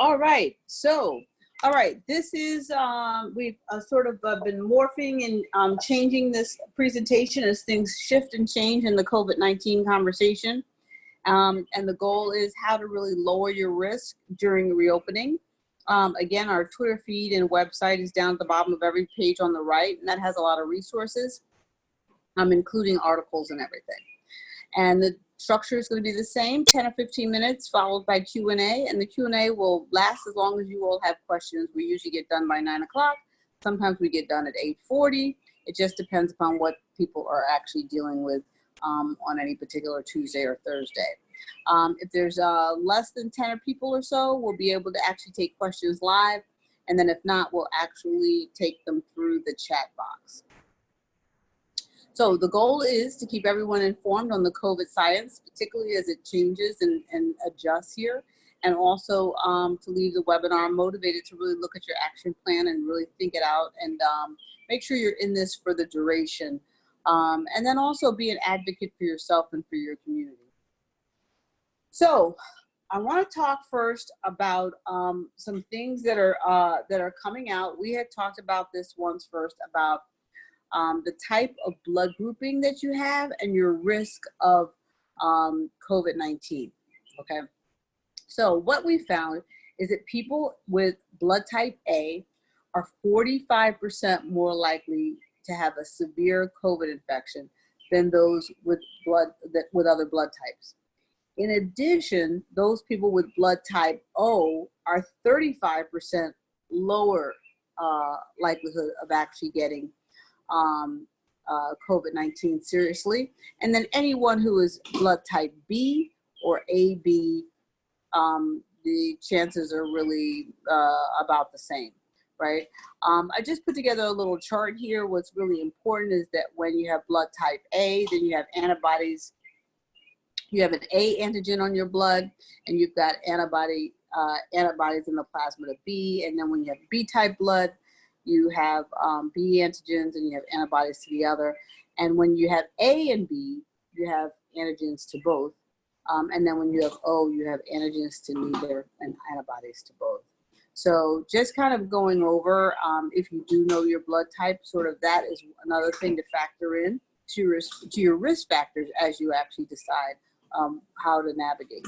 All right. So, all right. This is, we've sort of been morphing and changing this presentation as things shift and change in the COVID-19 conversation. And the goal is how to really lower your risk during the reopening. Again, our Twitter feed and website is down at the bottom of every page on the right, and that has a lot of resources, including articles and everything. And the structure is going to be the same, 10 or 15 minutes, followed by Q&A, and the Q&A will last as long as you all have questions. We usually get done by 9 o'clock. Sometimes we get done at 8:40. It just depends upon what people are actually dealing with on any particular Tuesday or Thursday. If there's less than 10 people or so, we'll be able to actually take questions live, and then if not, we'll actually take them through the chat box. So the goal is to keep everyone informed on the COVID science, particularly as it changes and adjusts here, and also to leave the webinar motivated to really look at your action plan and really think it out and make sure you're in this for the duration. And then also be an advocate for yourself and for your community. So I want to talk first about some things that are coming out. We had talked about this once first about the type of blood grouping that you have and your risk of COVID-19, okay? So what we found is that people with blood type A are 45% more likely to have a severe COVID infection than those with other blood types. In addition, those people with blood type O are 35% lower likelihood of actually getting COVID-19 seriously. And then anyone who is blood type B or AB, the chances are really about the same, right? I just put together a little chart here. What's really important is that when you have blood type A, then you have antibodies. You have an A antigen on your blood, and you've got antibodies in the plasma to B. And then when you have B type blood, you have B antigens and you have antibodies to the other. And when you have A and B, you have antigens to both. And then when you have O, you have antigens to neither and antibodies to both. So just kind of going over, if you do know your blood type, sort of that is another thing to factor in to your risk factors as you actually decide how to navigate.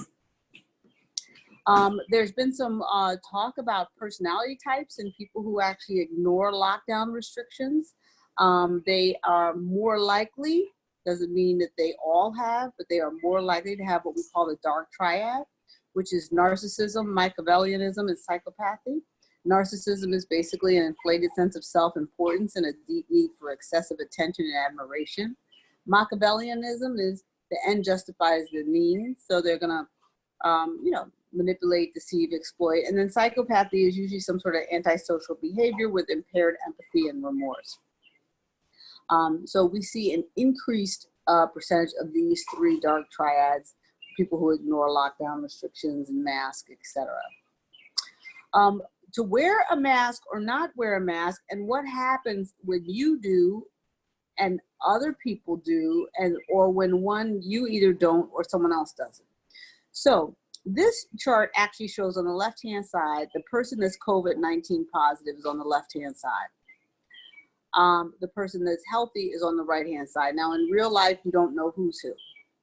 There's been some talk about personality types and people who actually ignore lockdown restrictions. They are more likely, doesn't mean that they all have, but they are more likely to have what we call the dark triad, which is narcissism, Machiavellianism, and psychopathy. Narcissism is basically an inflated sense of self-importance and a deep need for excessive attention and admiration. Machiavellianism is the end justifies the means, so they're gonna, manipulate, deceive, exploit. And then psychopathy is usually some sort of antisocial behavior with impaired empathy and remorse. So we see an increased percentage of these three dark triads, people who ignore lockdown restrictions and masks, etc. To wear a mask or not wear a mask, and what happens when you do and other people do, or when you either don't or someone else doesn't. So this chart actually shows on the left-hand side, the person that's COVID-19 positive is on the left-hand side. The person that's healthy is on the right-hand side. Now in real life, you don't know who's who,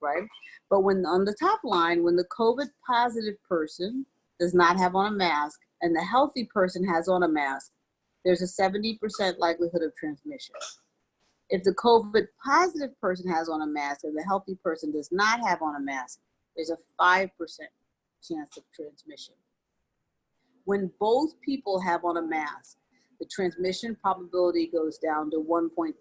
right? But when on the top line, when the COVID positive person does not have on a mask and the healthy person has on a mask, there's a 70% likelihood of transmission. If the COVID positive person has on a mask and the healthy person does not have on a mask, there's a 5% chance of transmission. When both people have on a mask, the transmission probability goes down to 1.5%.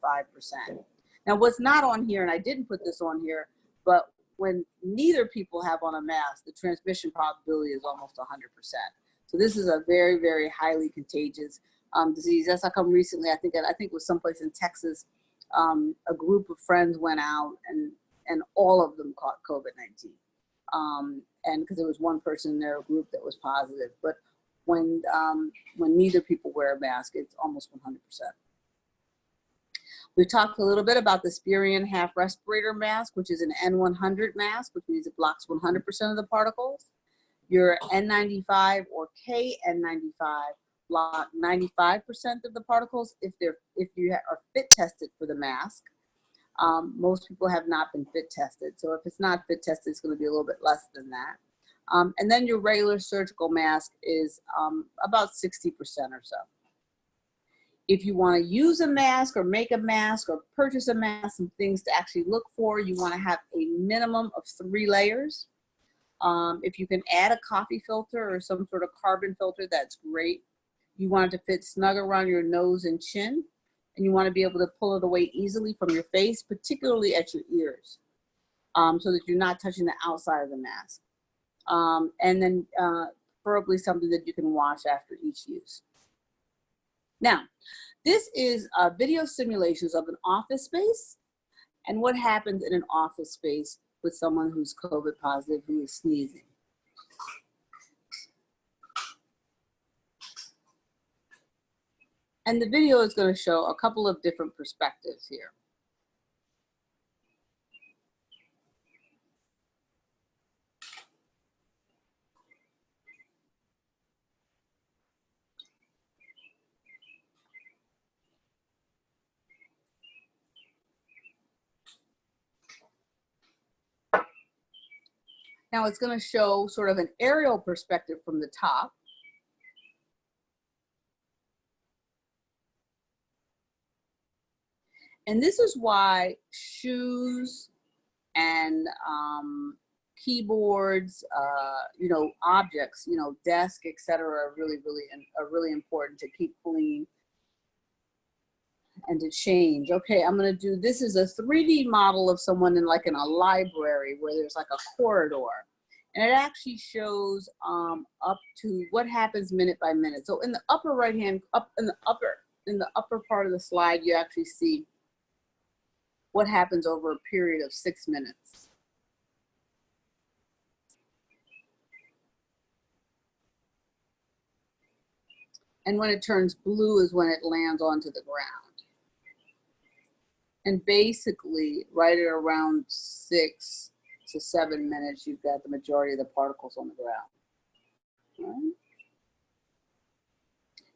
Now what's not on here, and I didn't put this on here, but when neither people have on a mask, the transmission probability is almost 100%. So this is a very, very highly contagious disease. That's how come recently, I think it was someplace in Texas, a group of friends went out and all of them caught COVID-19. And because there was one person in their group that was positive, but when neither people wear a mask, it's almost 100%. We talked a little bit about the Spirion half respirator mask, which is an N100 mask, which means it blocks 100% of the particles. Your N95 or KN95 block 95% of the particles if you are fit tested for the mask. Most people have not been fit tested. So if it's not fit tested, it's going to be a little bit less than that. And then your regular surgical mask is about 60% or so. If you want to use a mask or make a mask or purchase a mask, some things to actually look for, you want to have a minimum of 3 layers. If you can add a coffee filter or some sort of carbon filter, that's great. You want it to fit snug around your nose and chin, and you want to be able to pull it away easily from your face, particularly at your ears, so that you're not touching the outside of the mask. And then preferably something that you can wash after each use. Now, this is video simulations of an office space and what happens in an office space with someone who's COVID positive, who is sneezing. And the video is going to show a couple of different perspectives here. Now it's going to show sort of an aerial perspective from the top. And this is why shoes and keyboards, you know, objects, you know, desk, etc., are really important to keep clean and to change. Okay, I'm going to do, this is a 3D model of someone in a library where there's like a corridor, and it actually shows up to what happens minute by minute. So in the upper right hand, in the upper part of the slide, you actually see what happens over a period of 6 minutes. And when it turns blue is when it lands onto the ground. And basically, right at around 6 to 7 minutes, you've got the majority of the particles on the ground. Right?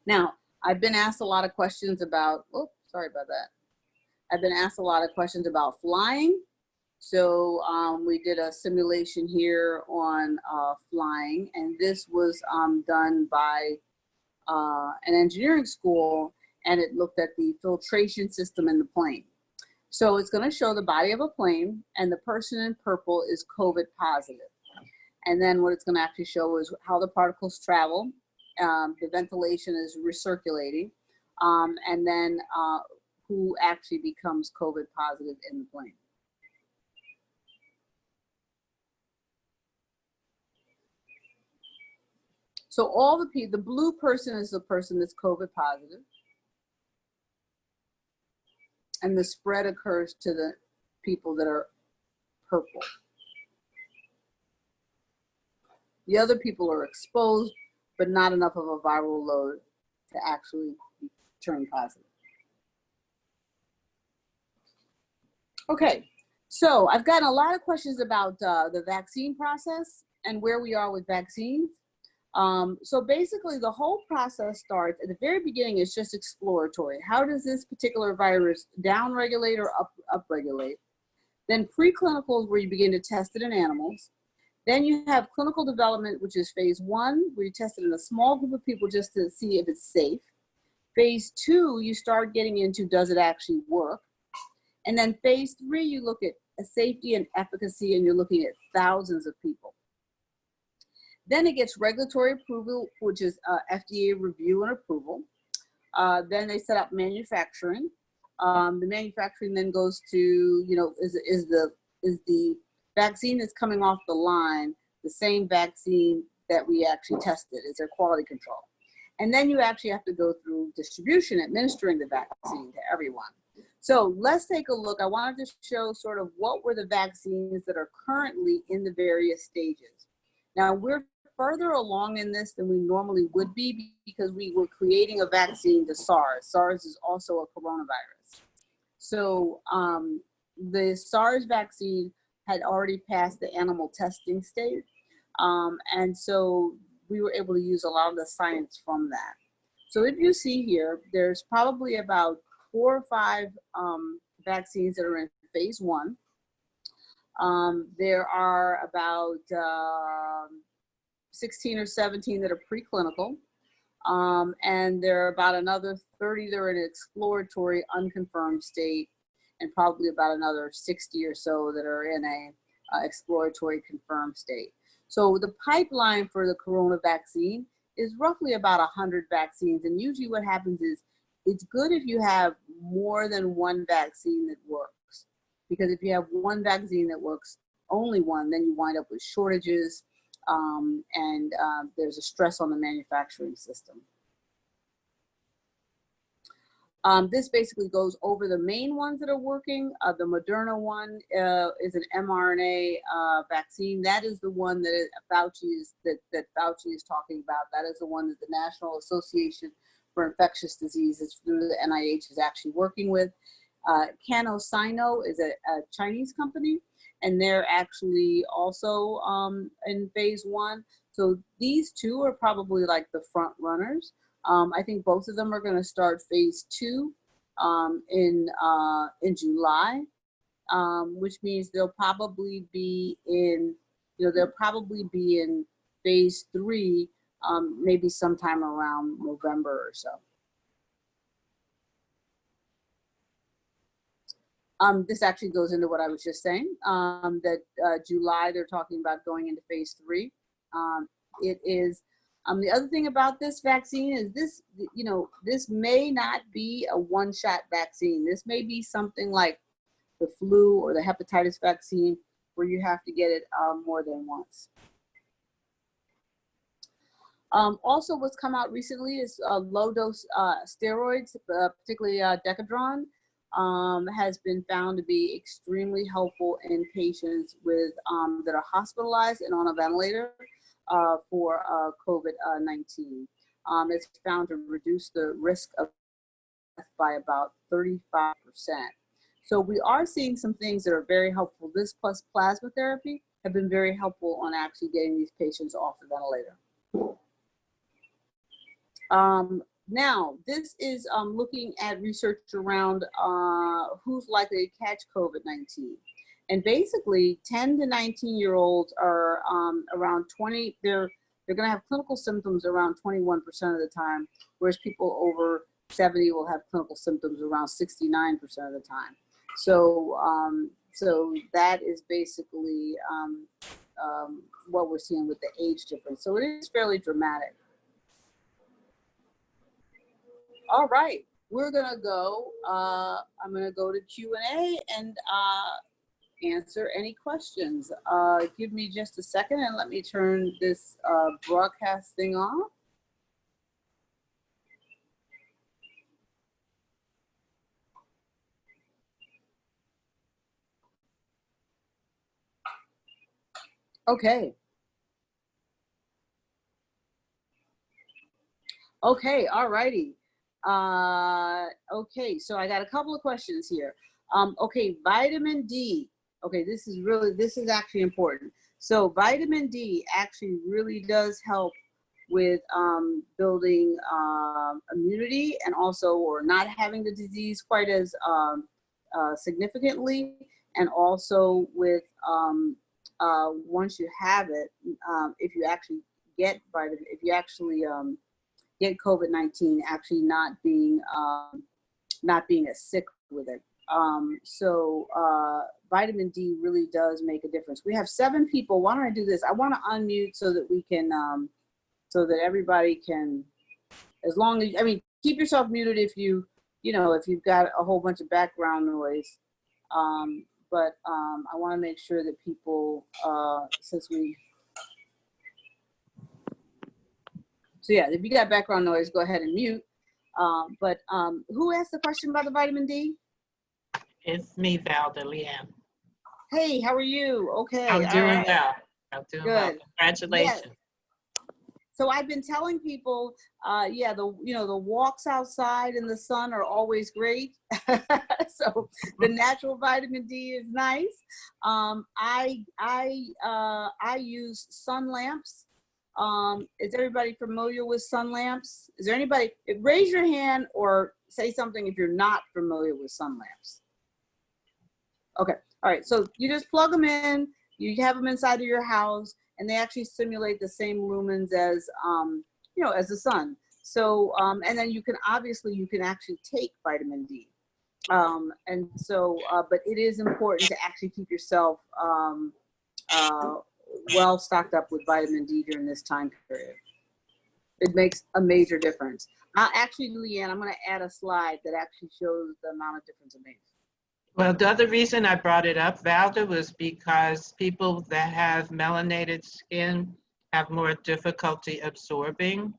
Now, I've been asked a lot of questions about, oh, sorry about that. I've been asked a lot of questions about flying. So we did a simulation here on flying, and this was done by an engineering school, and it looked at the filtration system in the plane. So it's going to show the body of a plane, and the person in purple is COVID positive. And then what it's going to actually show is how the particles travel. The ventilation is recirculating, and then who actually becomes COVID positive in the plane. So all the blue person is the person that's COVID positive. And the spread occurs to the people that are purple. The other people are exposed, but not enough of a viral load to actually turn positive. Okay, so I've gotten a lot of questions about the vaccine process and where we are with vaccines. So basically the whole process starts at the very beginning. It's just exploratory. How does this particular virus downregulate or upregulate? Then preclinical is where you begin to test it in animals. Then you have clinical development, which is phase 1, where you test it in a small group of people just to see if it's safe. Phase 2, you start getting into, does it actually work? And then phase 3, you look at safety and efficacy, and you're looking at thousands of people. Then it gets regulatory approval, which is FDA review and approval. Then they set up manufacturing. The manufacturing then goes to, you know, is the vaccine that's coming off the line the same vaccine that we actually tested? Is there quality control? And then you actually have to go through distribution, administering the vaccine to everyone. So let's take a look. I wanted to show sort of what were the vaccines that are currently in the various stages. Now, we're further along in this than we normally would be because we were creating a vaccine to SARS. SARS is also a coronavirus. So the SARS vaccine had already passed the animal testing stage. And so we were able to use a lot of the science from that. So if you see here, there's probably about 4 or 5 vaccines that are in phase 1. There are about 16 or 17 that are preclinical. And there are about another 30 that are in an exploratory unconfirmed state, and probably about another 60 or so that are in a exploratory confirmed state. So the pipeline for the corona vaccine is roughly about 100 vaccines. And usually what happens is it's good if you have more than one vaccine that works. Because if you have one vaccine that works, only one, then you wind up with shortages, and there's a stress on the manufacturing system. This basically goes over the main ones that are working. The Moderna one is an mRNA vaccine. That is the one that Fauci is talking about. That is the one that the National Association for Infectious Diseases through the NIH is actually working with. CanSino is a Chinese company, and they're actually also in phase 1. So these two are probably like the front runners. I think both of them are going to start phase 2 in July, which means they'll probably be in, phase 3 maybe sometime around November or so. This actually goes into what I was just saying, that July they're talking about going into phase 3. It is, the other thing about this vaccine is this, this may not be a one-shot vaccine. This may be something like the flu or the hepatitis vaccine where you have to get it more than once. Also, what's come out recently is low-dose steroids, particularly Decadron, has been found to be extremely helpful in patients with that are hospitalized and on a ventilator for COVID-19. It's found to reduce the risk of death by about 35%. So we are seeing some things that are very helpful. This plus plasma therapy have been very helpful on actually getting these patients off the ventilator. Now, this is looking at research around who's likely to catch COVID-19. And basically, 10 to 19-year-olds are around 20, they're going to have clinical symptoms around 21% of the time, whereas people over 70 will have clinical symptoms around 69% of the time. So, so that is basically what we're seeing with the age difference. So it is fairly dramatic. All right, we're gonna go, I'm gonna go to Q&A and answer any questions. Give me just a second and let me turn this broadcast thing off. Okay. Okay, all righty. Okay, so I got a couple of questions here. Okay, vitamin D. Okay, this is actually important. So vitamin D actually really does help with building immunity, and also, or not having the disease quite as significantly, and also with once you have it, if you actually get vitamin, if you actually get COVID-19, actually not being as sick with it. So vitamin D really does make a difference. We have 7 people. Why don't I do this? I want to unmute so that we can, so that everybody can, as long as, I mean, keep yourself muted if you, if you've got a whole bunch of background noise. But I want to make sure that people, since we, so yeah, if you got background noise, go ahead and mute. But who asked the question about the vitamin D? It's me, Val DeLeanne. Hey, how are you? Okay. I'm doing well. I'm doing well. Congratulations. Yes. So I've been telling people, yeah, the walks outside in the sun are always great. So the natural vitamin D is nice. I use sun lamps. Is everybody familiar with sun lamps? Is there anybody? Raise your hand or say something if you're not familiar with sun lamps. Okay. All right. So you just plug them in. You have them inside of your house, and they actually simulate the same lumens as, as the sun. So, and then you can actually take vitamin D. And so, but it is important to actually keep yourself well stocked up with vitamin D during this time period. It makes a major difference. Actually, Leanne, I'm going to add a slide that actually shows the amount of difference it makes. Well, the other reason I brought it up, Valda, was because people that have melanated skin have more difficulty absorbing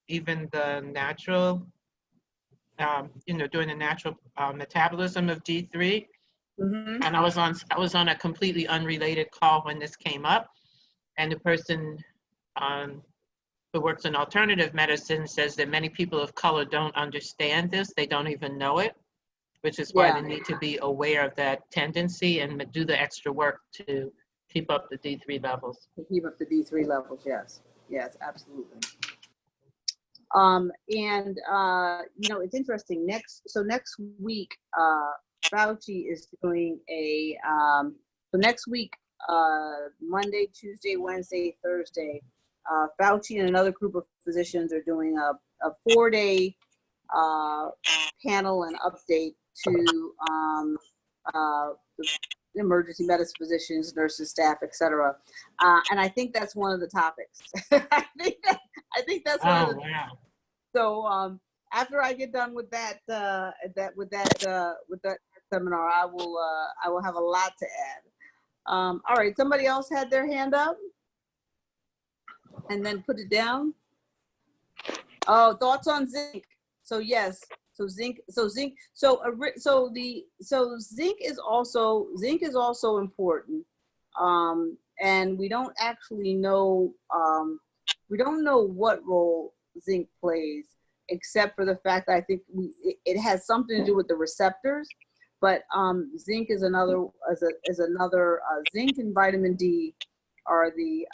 even the natural, doing the natural metabolism of D3. Mm-hmm. And I was on a completely unrelated call when this came up, and the person who works in alternative medicine says that many people of color don't understand this. They don't even know it, which is why they need to be aware of that tendency and do the extra work to keep up the D3 levels. To keep up the D3 levels, yes. Yes, absolutely. It's interesting. Next week, Fauci is doing next week, Monday, Tuesday, Wednesday, Thursday, Fauci and another group of physicians are doing a 4-day panel and update to emergency medicine physicians, nurses, staff, etc. And I think that's one of the topics. I think that's one of the. Wow. So after I get done with that seminar, I will have a lot to add. All right, somebody else had their hand up, and then put it down. Oh, thoughts on zinc? So yes, so zinc is also important, and we don't actually know what role zinc plays, except for the fact that I think it has something to do with the receptors. But zinc is another zinc and vitamin D are the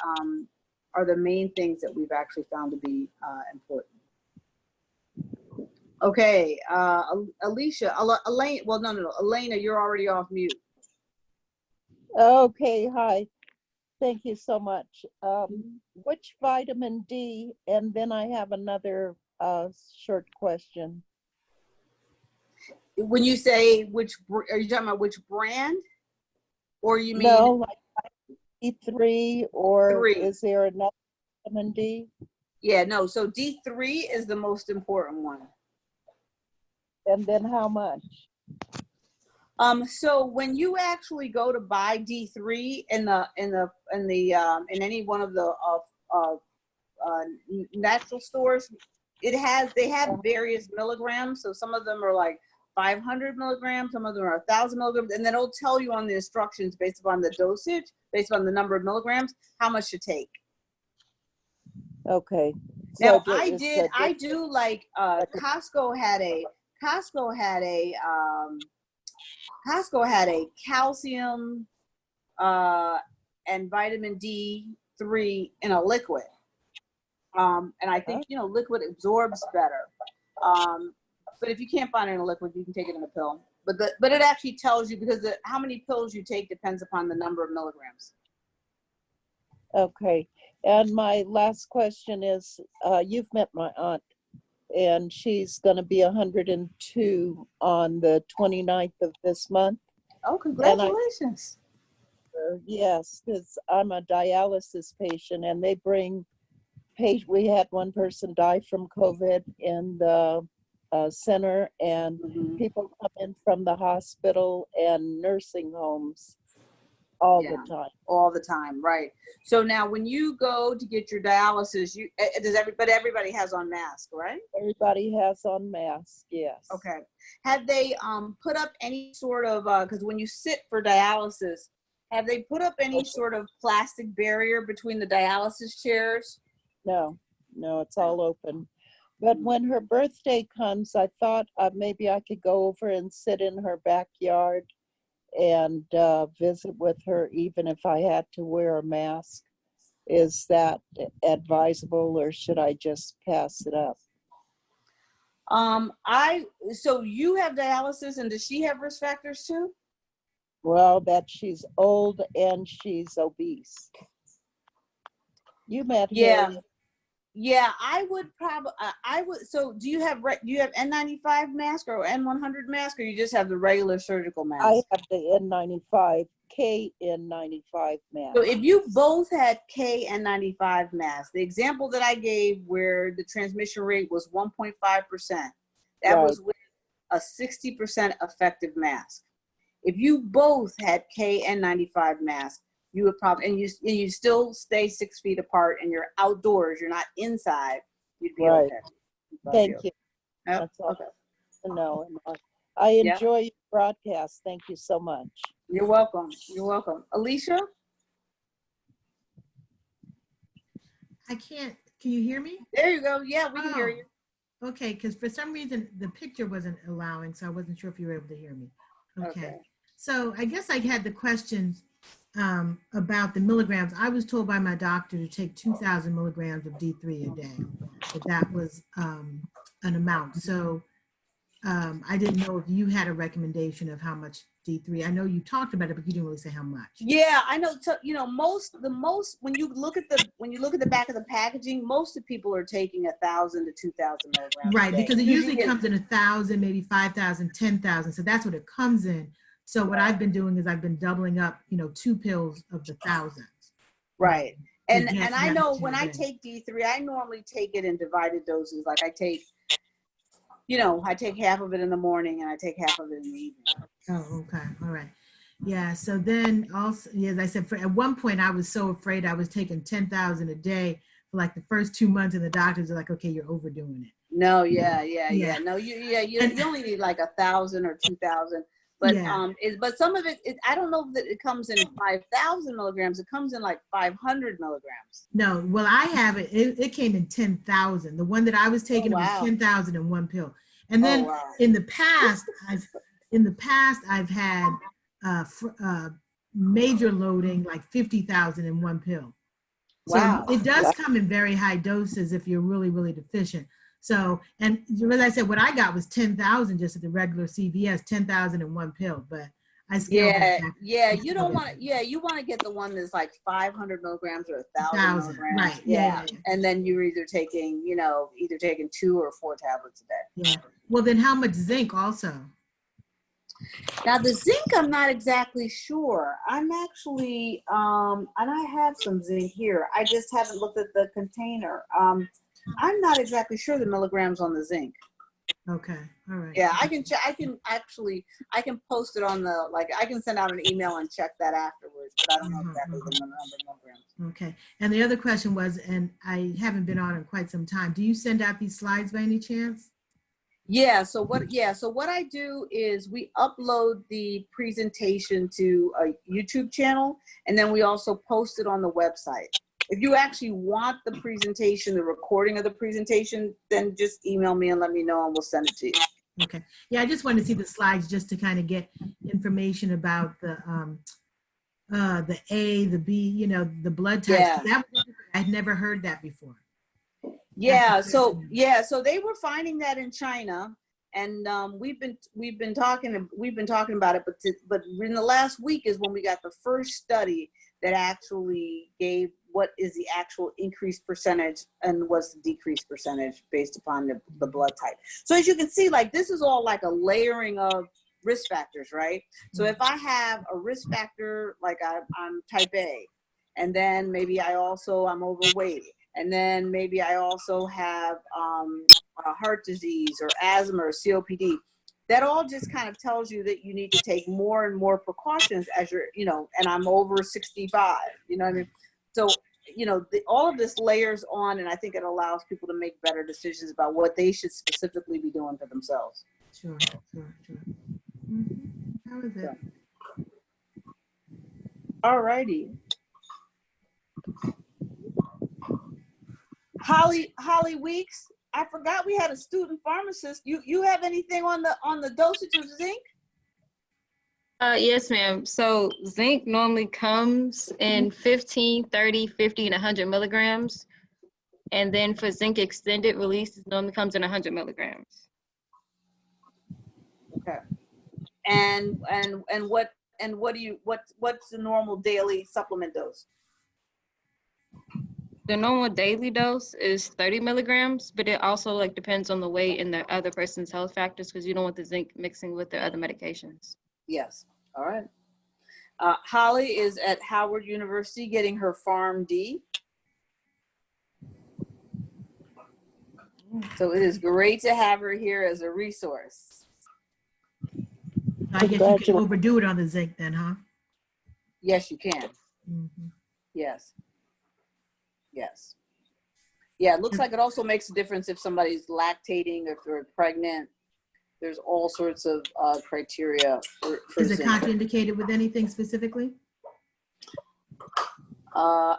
main things that we've actually found to be important. Okay, Alicia, Elaine. Well, no, Elena, you're already off mute. Okay, hi. Thank you so much. Which vitamin D? And then I have another short question. When you say which, are you talking about which brand? Or you mean? No, like D3, or 3. Is there another vitamin D? Yeah, no, so D3 is the most important one. And then how much? So when you actually go to buy D3 in any one of the natural stores, they have various milligrams. So some of them are like 500 milligrams, some of them are 1,000 milligrams, and then it'll tell you on the instructions based upon the dosage, based on the number of milligrams, how much to take. Okay. Now So I do like Costco had a calcium and vitamin D3 in a liquid, and I think liquid absorbs better. But if you can't find it in a liquid, you can take it in a pill. But it actually tells you, because how many pills you take depends upon the number of milligrams. Okay. And my last question is, you've met my aunt, and she's going to be 102 on the 29th of this month. Oh, congratulations. Yes, because I'm a dialysis patient, and they bring we had one person die from COVID in the center, and people come in from the hospital and nursing homes all the time, right? So now when you go to get your dialysis, everybody has on mask, right? Everybody has on mask, yes. Okay. Have they put up any sort of, because when you sit for dialysis, have they put up any sort of plastic barrier between the dialysis chairs? No. No, it's all open. But when her birthday comes, I thought maybe I could go over and sit in her backyard and visit with her, even if I had to wear a mask. Is that advisable, or should I just pass it up? So you have dialysis, and does she have risk factors too? Well, that she's old and she's obese. You met Yeah. Harriet. Yeah, I would probably, I would, so do you have N95 mask or N100 mask, or you just have the regular surgical mask? I have the N95, KN95 mask. So if you both had KN95 masks, the example that I gave where the transmission rate was 1.5%, that Right. was with a 60% effective mask. If you both had KN95 masks, you would probably, and you still stay 6 feet apart and you're outdoors, you're not inside, you'd be Right. okay. Thank you. Yep. That's all Okay. to know. I Yeah. enjoy your broadcast. Thank you so much. You're welcome. You're welcome. Alicia? I can't, can you hear me? There you go. Yeah, we can hear you. Okay, because for some reason the picture wasn't allowing, so I wasn't sure if you were able to hear me. Okay. So I guess I had the questions about the milligrams. I was told by my doctor to take 2,000 milligrams of D3 a day, that was an amount. So I didn't know if you had a recommendation of how much D3. I know you talked about it, but you didn't really say how much. Yeah, I know. So, you know, the most when you look at the back of the packaging, most of the people are taking 1,000 to 2,000 milligrams. Right, because it usually get, comes in 1,000, maybe 5,000, 10,000. So that's what it comes in. So what I've been doing is I've been doubling up, 2 pills of the thousands. Right. And Yes, I know that's when I it. take D3, I normally take it in divided doses. Like I take half of it in the morning and I take half of it in the evening. Oh, okay. All right. Yeah. So then also, as I said, at one point I was so afraid I was taking 10,000 a day for like the first 2 months, and the doctors are like, okay, you're overdoing it. No, yeah. No, you only need like 1,000 or 2,000. But but some of it, I don't know that it comes in 5,000 milligrams. It comes in like 500 milligrams. No, well, I have it. It came in 10,000. The one that I was taking was 10,000 in one pill. And then in the past, I've had major loading, like 50,000 in one pill. So it does come in very high doses if you're really, really deficient. So, and as I said, what I got was 10,000 just at the regular CVS, 10,000 in one pill, but I scaled it back. You don't want to, you want to get the one that's like 500 milligrams or 1,000 milligrams. Right. Yeah. And then you're either taking 2 or 4 tablets a day. Yeah. Well, then how much zinc also? Now the zinc, I'm not exactly sure. I'm actually, and I have some zinc here. I just haven't looked at the container. I'm not exactly sure the milligrams on the zinc. Okay. All right. Yeah, I can post it on I can send out an email and check that afterwards, but I don't know exactly the number of milligrams. Okay. And the other question was, and I haven't been on in quite some time, do you send out these slides by any chance? Yeah, so what I do is we upload the presentation to a YouTube channel, and then we also post it on the website. If you actually want the presentation, the recording of the presentation, then just email me and let me know and we'll send it to you. Okay. Yeah, I just wanted to see the slides just to kind of get information about the A, the B, the blood types. Yeah. I'd never heard that before. Yeah, so they were finding that in China, and we've been talking about it, but in the last week is when we got the first study that actually gave what is the actual increased percentage and what's the decreased percentage based upon the blood type. So as you can see, like this is all like a layering of risk factors, right? So if I have a risk factor, like I'm type A, and then maybe I'm overweight, and then maybe I also have heart disease or asthma or COPD. That all just kind of tells you that you need to take more and more precautions as you're, and I'm over 65, you know what I mean? So, all of this layers on, and I think it allows people to make better decisions about what they should specifically be doing for themselves. Sure. How is it? All righty. Holly Weeks, I forgot we had a student pharmacist. You have anything on the dosage of zinc? Yes, ma'am. So zinc normally comes in 15, 30, 50, and 100 milligrams. And then for zinc extended release, it normally comes in 100 milligrams. Okay. And what's the normal daily supplement dose? The normal daily dose is 30 milligrams, but it also like depends on the weight and the other person's health factors because you don't want the zinc mixing with their other medications. Yes. All right. Holly is at Howard University getting her PharmD. So it is great to have her here as a resource. I guess you can overdo it on the zinc then, huh? Yes, you can. Mhm. Yes. Yes. Yeah, it looks like it also makes a difference if somebody's lactating, if they're pregnant. There's all sorts of criteria for Is it zinc. contraindicated with anything specifically? I'm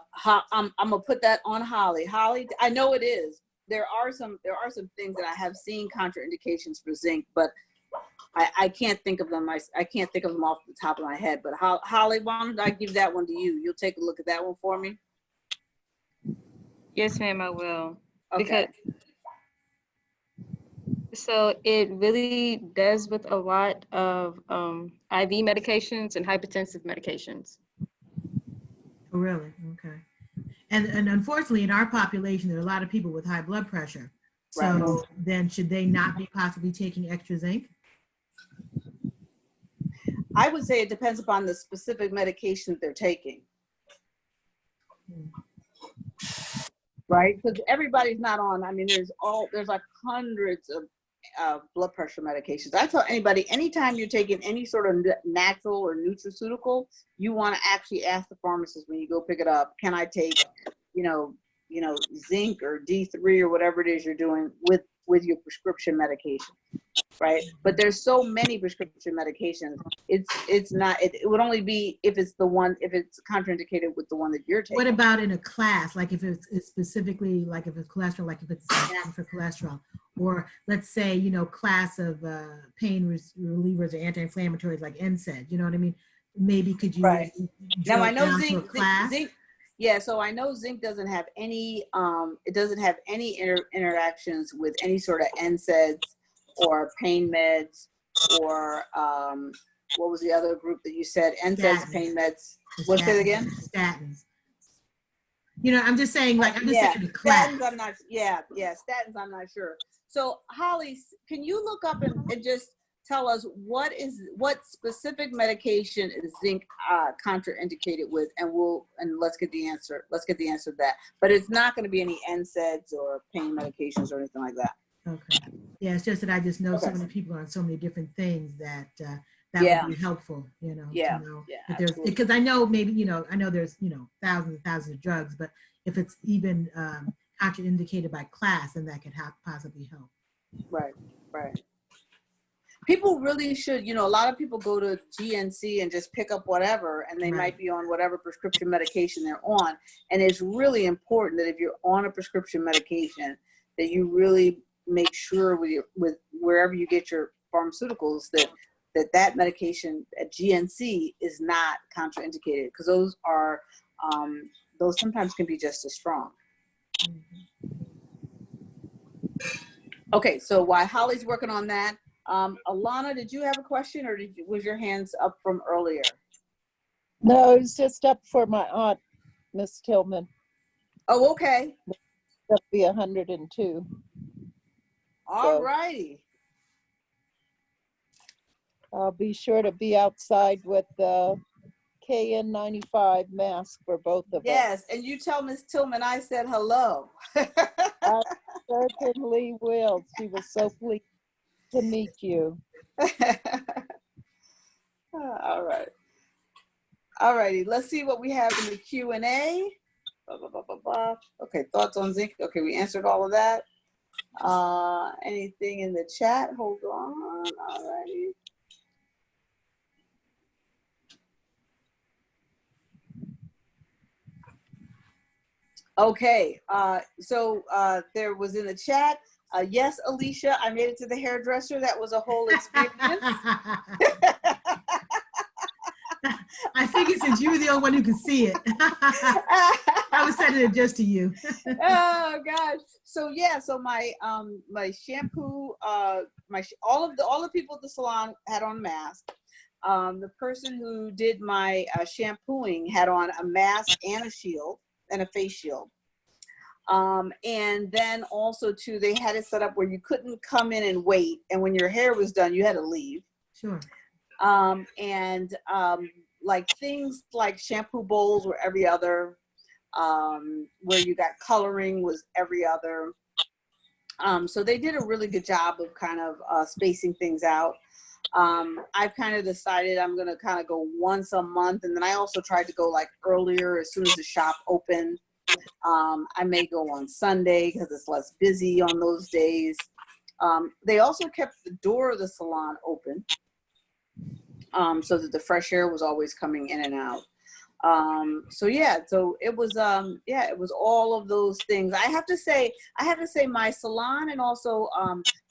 gonna put that on Holly. Holly, I know it is. There are some things that I have seen contraindications for zinc, but I can't think of them. I can't think of them off the top of my head. But Holly, why don't I give that one to you? You'll take a look at that one for me. Yes, ma'am, I will. Okay. So it really does with a lot of IV medications and hypertensive medications. Oh, really? Okay. And unfortunately, in our population, there are a lot of people with high blood pressure. So then should they not be possibly taking extra zinc? I would say it depends upon the specific medication that they're taking. Right? Because everybody's not on, I mean, there's like hundreds of blood pressure medications. I tell anybody, anytime you're taking any sort of natural or nutraceutical, you want to actually ask the pharmacist when you go pick it up, can I take, zinc or D3 or whatever it is you're doing with your prescription medication, right? But there's so many prescription medications. It would only be if it's contraindicated with the one that you're taking. What about in a class? Like if it's specifically, like if it's cholesterol, like if it's a statin for cholesterol, or let's say, class of pain relievers or anti-inflammatories like NSAID, you know what I mean? Maybe could you Now I know zinc, yeah, so I know zinc doesn't have any interactions with any sort of NSAIDs or pain meds or what was the other group that you said? NSAIDs, pain meds. What's it again? Statins. I'm just saying, saying the class. Statins, I'm not, statins, I'm not sure. So Holly, can you look up and just tell us what specific medication is zinc contraindicated with, and let's get the answer. Let's get the answer to that. But it's not going to be any NSAIDs or pain medications or anything like that. Okay. Yeah, it's just that I just know so many people are on so many different things that would be helpful, to know. Yeah, because I know maybe, I know there's, thousands and thousands of drugs, but if it's even contraindicated by class, then that could possibly help. Right. People really should, a lot of people go to GNC and just pick up whatever, and they might be on whatever prescription medication they're on. And it's really important that if you're on a prescription medication, that you really make sure with wherever you get your pharmaceuticals that medication at GNC is not contraindicated, because those sometimes can be just as strong. Okay, so while Holly's working on that, Alana, did you have a question, or was your hands up from earlier? No, it was just up for my aunt, Miss Tillman. Oh, okay. That'll be 102. All righty. I'll be sure to be outside with the KN95 mask for both of us. Yes, and you tell Miss Tillman I said hello. I certainly will. She was so pleased to meet you. All right. All righty. Let's see what we have in the Q&A. Okay, thoughts on zinc. Okay, we answered all of that. Anything in the chat? Hold on. All righty. Okay, so there was in the chat, yes, Alicia, I made it to the hairdresser. That was a whole experience. I figured since you were the only one who could see it, I was sending it just to you. Oh gosh. So yeah, so my my shampoo, all the people at the salon had on masks. The person who did my shampooing had on a mask and a shield and a face shield. And then also too, they had it set up where you couldn't come in and wait, and when your hair was done, you had to leave. Sure. Like things like shampoo bowls were every other, where you got coloring was every other. So they did a really good job of kind of spacing things out. I've kind of decided I'm going to kind of go once a month, and then I also tried to go like earlier as soon as the shop opened. I may go on Sunday because it's less busy on those days. They also kept the door of the salon open, so that the fresh air was always coming in and out. So yeah, so it was it was all of those things. I have to say my salon and also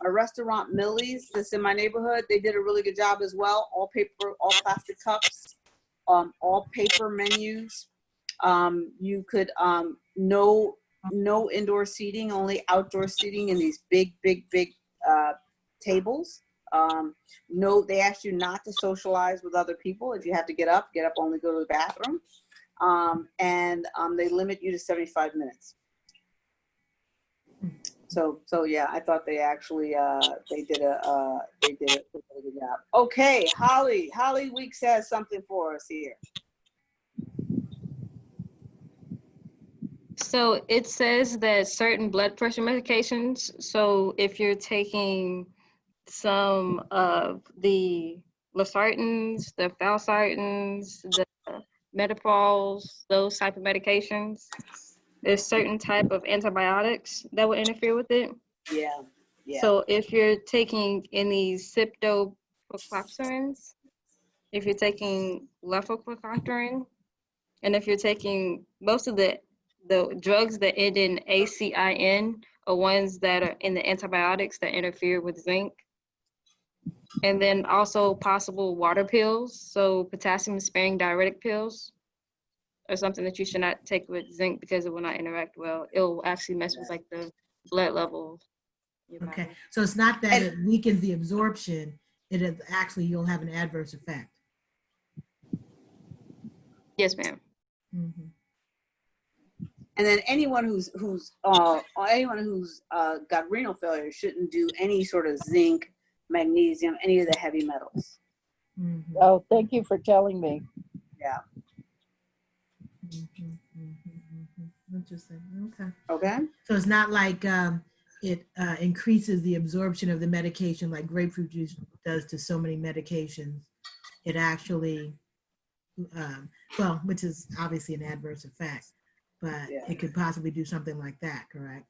a restaurant, Millie's, that's in my neighborhood, they did a really good job as well. All paper, all plastic cups, all paper menus. You could no indoor seating, only outdoor seating in these big tables. No, they asked you not to socialize with other people. If you have to get up, only go to the bathroom. They limit you to 75 minutes. So yeah, I thought they actually they did a really good job. Okay, Holly Weeks has something for us here. So it says that certain blood pressure medications, so if you're taking some of the losartans, the valsartans, the metaprols, those type of medications, there's certain type of antibiotics that will interfere with it. Yeah. So if you're taking any cryptococcoxerins, if you're taking levofloxacin, and if you're taking most of the drugs that end in ACIN are ones that are in the antibiotics that interfere with zinc. And then also possible water pills, so potassium sparing diuretic pills are something that you should not take with zinc because it will not interact well. It will actually mess with like the blood levels. Okay, so it's not that it weakens the absorption, it is actually you'll have an adverse effect. Yes, ma'am. Mm-hmm. And then anyone who's got renal failure shouldn't do any sort of zinc, magnesium, any of the heavy metals. Mm-hmm. Oh, thank you for telling me. Yeah. Interesting. Okay. Okay. So it's not like it increases the absorption of the medication like grapefruit juice does to so many medications. It actually, well, which is obviously an adverse effect, but it could possibly do something like that, correct?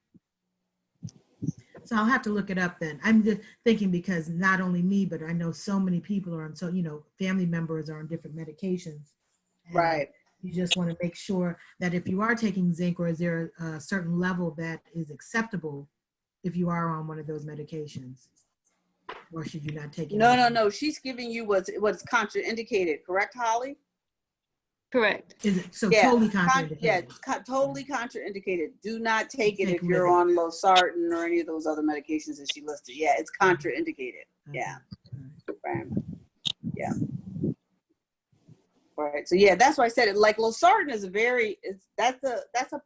So I'll have to look it up then. I'm just thinking because not only me, but I know so many people are on, so, family members are on different medications. Right. You just want to make sure that if you are taking zinc, or is there a certain level that is acceptable if you are on one of those medications, or should you not take it? No. She's giving you what's contraindicated, correct, Holly? Correct. Is it so totally contraindicated? Totally contraindicated. Do not take it if you're on losartan or any of those other medications that she listed. Yeah, it's contraindicated. Okay. Yeah. Right. Yeah. Right. So yeah, that's why I said it. Like losartan is that's a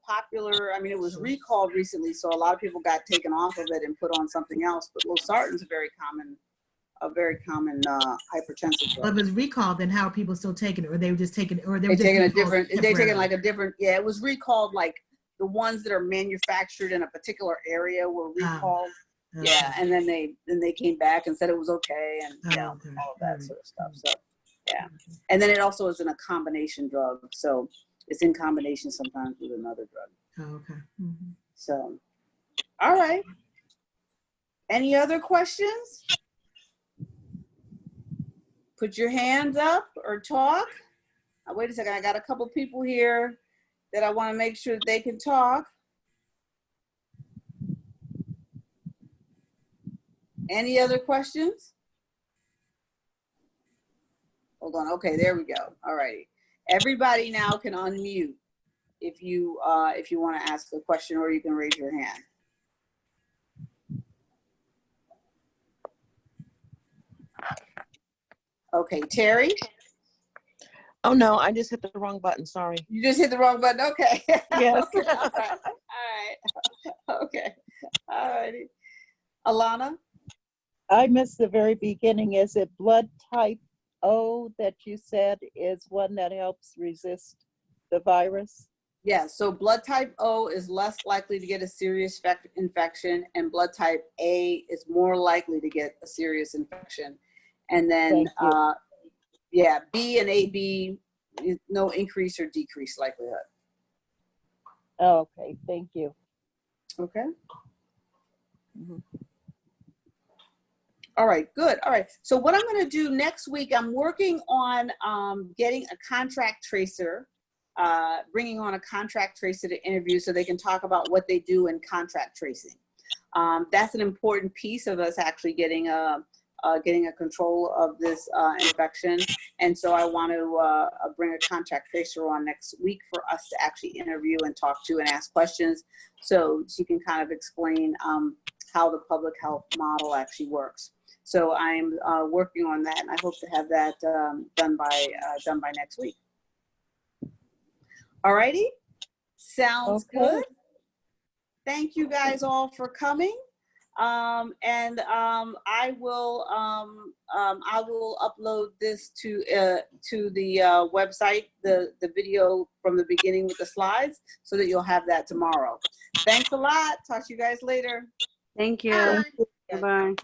popular. I mean, it was recalled recently, so a lot of people got taken off of it and put on something else. But losartan is a very common hypertensive drug. Well, if it's recalled, then how are people still taking it? Or they were just taking, or They're taking a different. They're taking like a different. Yeah, it was recalled. Like the ones that are manufactured in a particular area were recalled. Yeah, and then they came back and said it was okay, and all of that sort of stuff. So yeah, and then it also is in a combination drug, so it's in combination sometimes with another drug. Oh, okay. Mm-hmm. So, all right. Any other questions? Put your hands up or talk. Wait a second, I got a couple people here that I want to make sure that they can talk. Any other questions? Hold on. Okay, there we go. All righty. Everybody now can unmute if you want to ask a question, or you can raise your hand. Okay, Terry, Oh, no, I just hit the wrong button. Sorry. you just hit the wrong button. Okay. Yes. Okay. All right. Okay. All righty. Alana? I missed the very beginning. Is it blood type O that you said is one that helps resist the virus? Yes, so blood type O is less likely to get a serious infection, and blood type A is more likely to get a serious infection. And then, Thank you. yeah, B and AB, no increase or decrease likelihood. Oh, okay, thank you. Okay. Mhm. All right, good. All right. So what I'm going to do next week, I'm working on getting a contract tracer, bringing on a contract tracer to interview so they can talk about what they do in contract tracing. That's an important piece of us actually getting a control of this infection. And so I want to bring a contract tracer on next week for us to actually interview and talk to and ask questions, so she can kind of explain how the public health model actually works. So I'm working on that, and I hope to have that done by next week. All righty, sounds Okay. good. Thank you guys all for coming. I will upload this to the website, the video from the beginning with the slides, so that you'll have that tomorrow. Thanks a lot. Talk to you guys later. Thank you. Bye. Bye-bye.